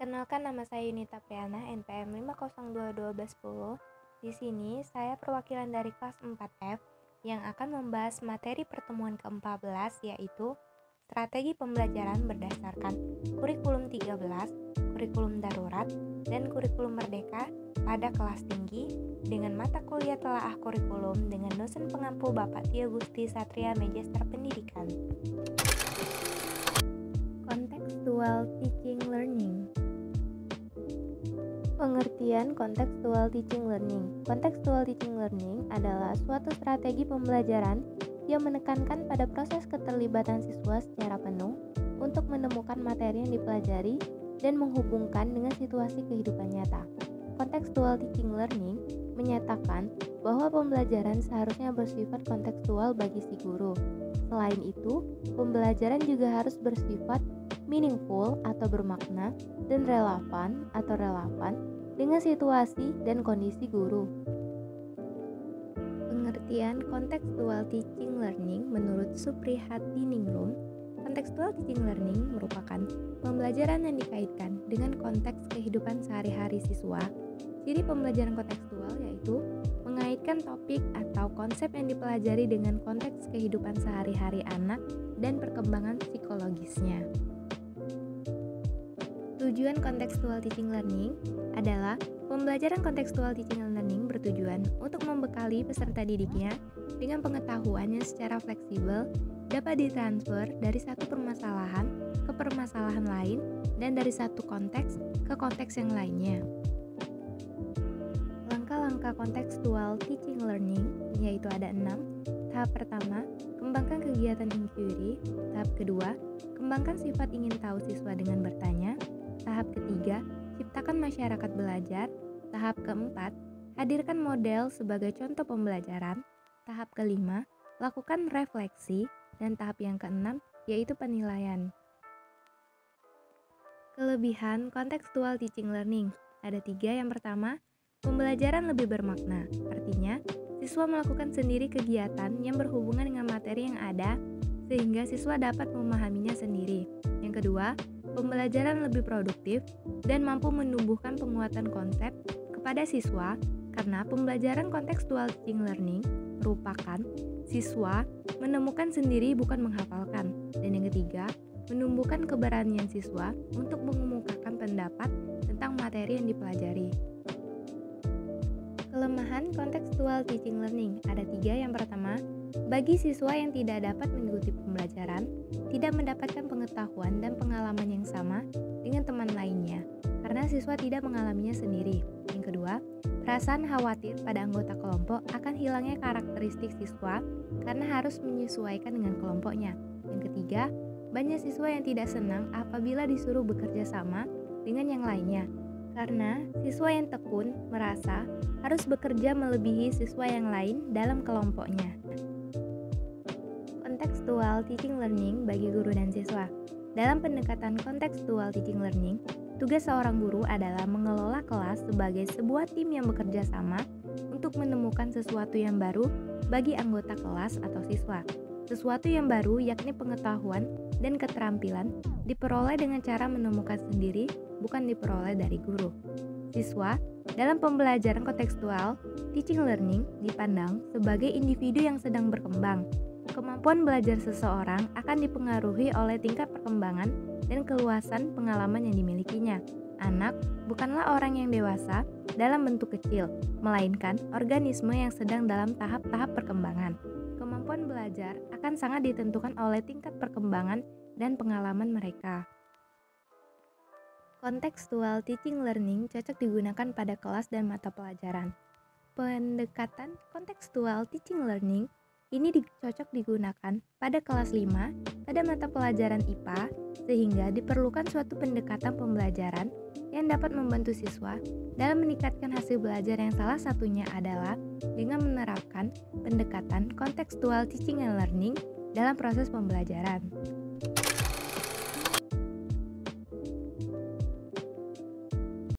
Kenalkan, nama saya Yunita Priana, NPM 5021210. Di sini saya perwakilan dari kelas 4F yang akan membahas materi pertemuan ke-14, yaitu strategi pembelajaran berdasarkan kurikulum 13, kurikulum darurat, dan kurikulum merdeka pada kelas tinggi dengan mata kuliah telaah kurikulum dengan dosen pengampu Bapak Tio Gusti Satria, Magister Pendidikan. Contextual Teaching Learning. Pengertian contextual teaching learning. Contextual teaching learning adalah suatu strategi pembelajaran yang menekankan pada proses keterlibatan siswa secara penuh untuk menemukan materi yang dipelajari dan menghubungkan dengan situasi kehidupan nyata. Contextual teaching learning menyatakan bahwa pembelajaran seharusnya bersifat kontekstual bagi si guru. Selain itu, pembelajaran juga harus bersifat meaningful atau bermakna dan relevan dengan situasi dan kondisi guru. Pengertian contextual teaching learning menurut Supriyathiningrum, contextual teaching learning merupakan pembelajaran yang dikaitkan dengan konteks kehidupan sehari-hari siswa. Ciri pembelajaran kontekstual yaitu mengaitkan topik atau konsep yang dipelajari dengan konteks kehidupan sehari-hari anak dan perkembangan psikologisnya. Tujuan contextual teaching learning adalah pembelajaran contextual teaching learning bertujuan untuk membekali peserta didiknya dengan pengetahuan yang secara fleksibel dapat ditransfer dari satu permasalahan ke permasalahan lain dan dari satu konteks ke konteks yang lainnya. Langkah-langkah contextual teaching learning yaitu ada 6. Tahap pertama, kembangkan kegiatan inquiry. Tahap kedua, kembangkan sifat ingin tahu siswa dengan bertanya. Tahap ketiga, ciptakan masyarakat belajar. Tahap keempat, hadirkan model sebagai contoh pembelajaran. Tahap kelima, lakukan refleksi. Dan tahap yang keenam, yaitu penilaian. Kelebihan contextual teaching learning ada 3. Yang pertama, pembelajaran lebih bermakna. Artinya, siswa melakukan sendiri kegiatan yang berhubungan dengan materi yang ada, sehingga siswa dapat memahaminya sendiri. Yang kedua, pembelajaran lebih produktif dan mampu menumbuhkan penguatan konsep kepada siswa karena pembelajaran contextual teaching learning merupakan siswa menemukan sendiri bukan menghafalkan. Dan yang ketiga, menumbuhkan keberanian siswa untuk mengemukakan pendapat tentang materi yang dipelajari. Kelemahan contextual teaching learning ada 3. Yang pertama, bagi siswa yang tidak dapat mengikuti pembelajaran, tidak mendapatkan pengetahuan dan pengalaman yang sama dengan teman lainnya, karena siswa tidak mengalaminya sendiri. Yang kedua, perasaan khawatir pada anggota kelompok akan hilangnya karakteristik siswa karena harus menyesuaikan dengan kelompoknya. Yang ketiga, banyak siswa yang tidak senang apabila disuruh bekerja sama dengan yang lainnya, karena siswa yang tekun merasa harus bekerja melebihi siswa yang lain dalam kelompoknya. Contextual teaching learning bagi guru dan siswa. Dalam pendekatan contextual teaching learning, tugas seorang guru adalah mengelola kelas sebagai sebuah tim yang bekerja sama untuk menemukan sesuatu yang baru bagi anggota kelas atau siswa. Sesuatu yang baru yakni pengetahuan dan keterampilan diperoleh dengan cara menemukan sendiri, bukan diperoleh dari guru. Siswa dalam pembelajaran kontekstual teaching learning dipandang sebagai individu yang sedang berkembang. Kemampuan belajar seseorang akan dipengaruhi oleh tingkat perkembangan dan keluasan pengalaman yang dimilikinya. Anak bukanlah orang yang dewasa dalam bentuk kecil, melainkan organisme yang sedang dalam tahap-tahap perkembangan. Kemampuan belajar akan sangat ditentukan oleh tingkat perkembangan dan pengalaman mereka. Contextual teaching learning cocok digunakan pada kelas dan mata pelajaran. Pendekatan contextual teaching learning ini cocok digunakan pada kelas 5 pada mata pelajaran IPA, sehingga diperlukan suatu pendekatan pembelajaran yang dapat membantu siswa dalam meningkatkan hasil belajar yang salah satunya adalah dengan menerapkan pendekatan contextual teaching and learning dalam proses pembelajaran.